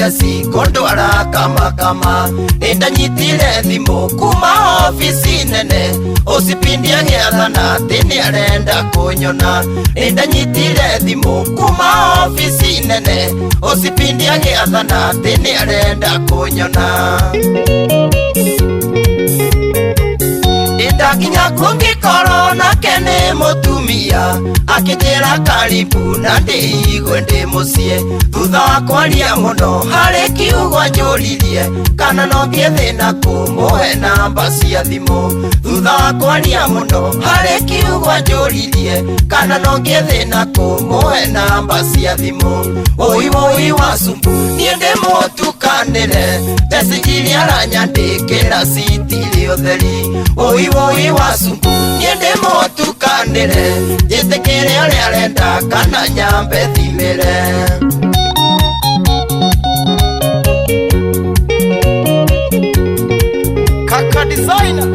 OCS kondwara kama indanyitire thimu kuma ofisi nene usipindia giathana tini arenda kunyona indanyitire thimu kuma ofisi nene usipindia giathana tini arenda kunyona ndakinya kungi korona kene mutumia akijira karibu na ndigwe ndi mucie thutha wa kwaria muno hari kiugo njuririe kana no ngie thina kumuhe namba cia thimu thutha wa kwaria muno hari kiugo njuririe kana no ngie thina kumuhe namba cia thimu oi wasumbu nie ndi mutukanire message aranyandikira citiri utheri oi wasumbu nie ndi mutukanire jitikire uria arenda kana nyambe thimire kaka designer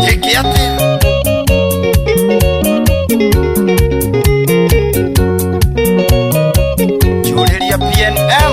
yekiate Julia PNM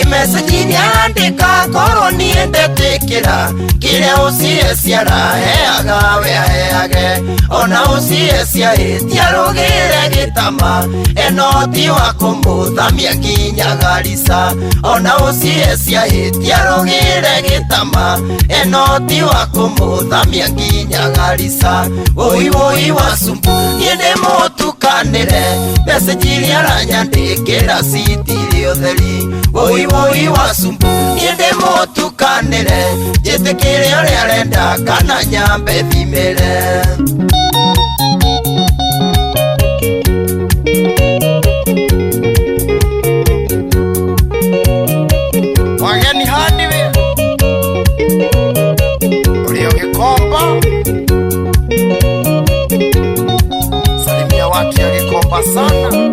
imesajini andika koroni endetekira kile OCS araheaga we aheage ona OCS etiarogire gitama enoti wa kumuthamia nginya Garissa ona OCS etiarogire gitama enoti wa kumuthamia nginya Garissa oi wasumbu niende mutukanire message aranyandikira citiri utheri oi wasumbu niende mutukanire jitikire uria arenda kana nyambe thimire wageni hadi we ulio Gikomba salimia watu ya Gikomba sana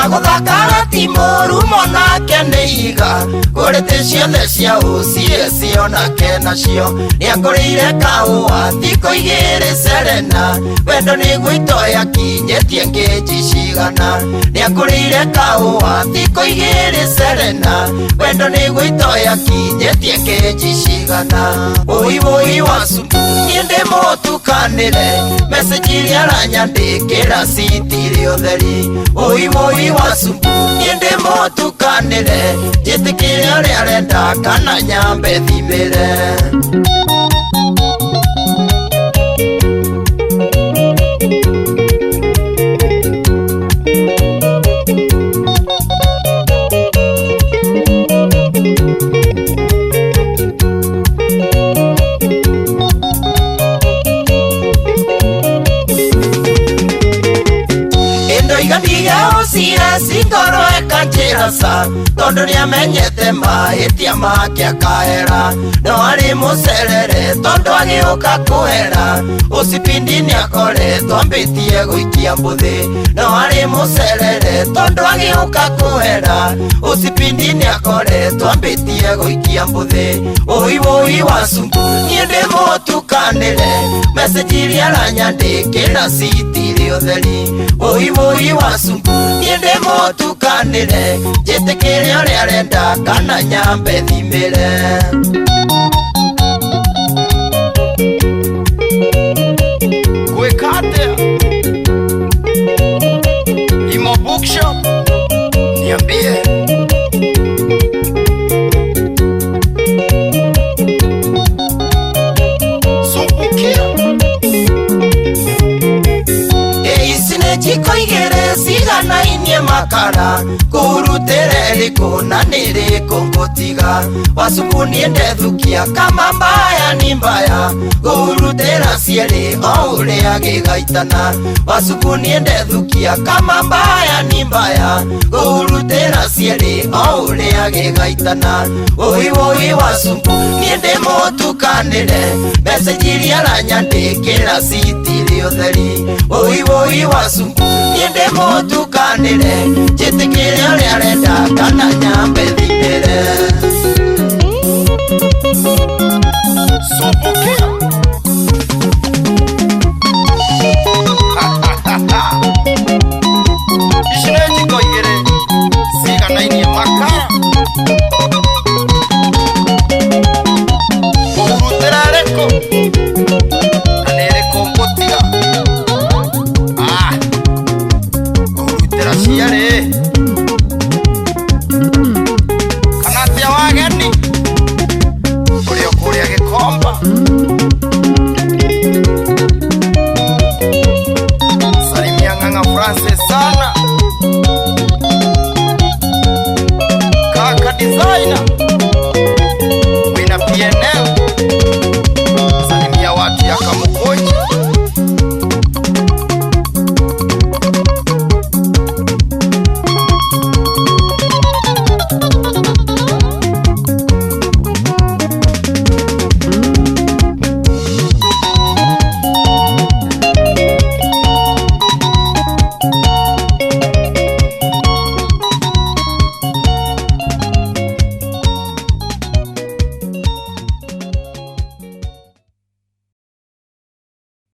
guthakara timoru monake niiga kurite ciothe cia OCS onake nacio niakurire kaua thiko igiri Serena wendo niguitoya kinyetie ngeji cigana niakurire kaua thiko igiri Serena wendo niguitoya kinyetie ngeji cigana oi wasumbu nie ndi mutukanire message aranyandikira citiri utheri oi wasumbu nie ndi mutukanire jitikire uria arenda kana nyambe thimire singoro ekanjirasa tondu niamenyete mahĩtia make akahera no ari mucerere tondu agiuka kuhera usipindi niakoretwo ambitie guikia mbuthi no ari mucerere tondu agiuka kuhera usipindi niakoretwo ambitie guikia mbuthi oi wasumbu nie ndi mutukanire message aranyandikira citiri utheri oi wasumbu nie ndi mutukanire jitikire uria arenda kana nyambe thimire gwikate Imo Bookshop niambie jiko igere sigana inie makara kurutire riko na niriko ngotiga wasumbu niende thukia kama mbaya ni mbaya kurutira cieri o uria gigaitana wasumbu niende thukia kama mbaya ni mbaya kurutira cieri o uria gigaitana oi wasumbu niende mutukanire message aranyandikira citiri utheri oi wasumbu niende mutukanire jitikire uria arenda kana nyambe thimire Subukia Asante sana kaka designer.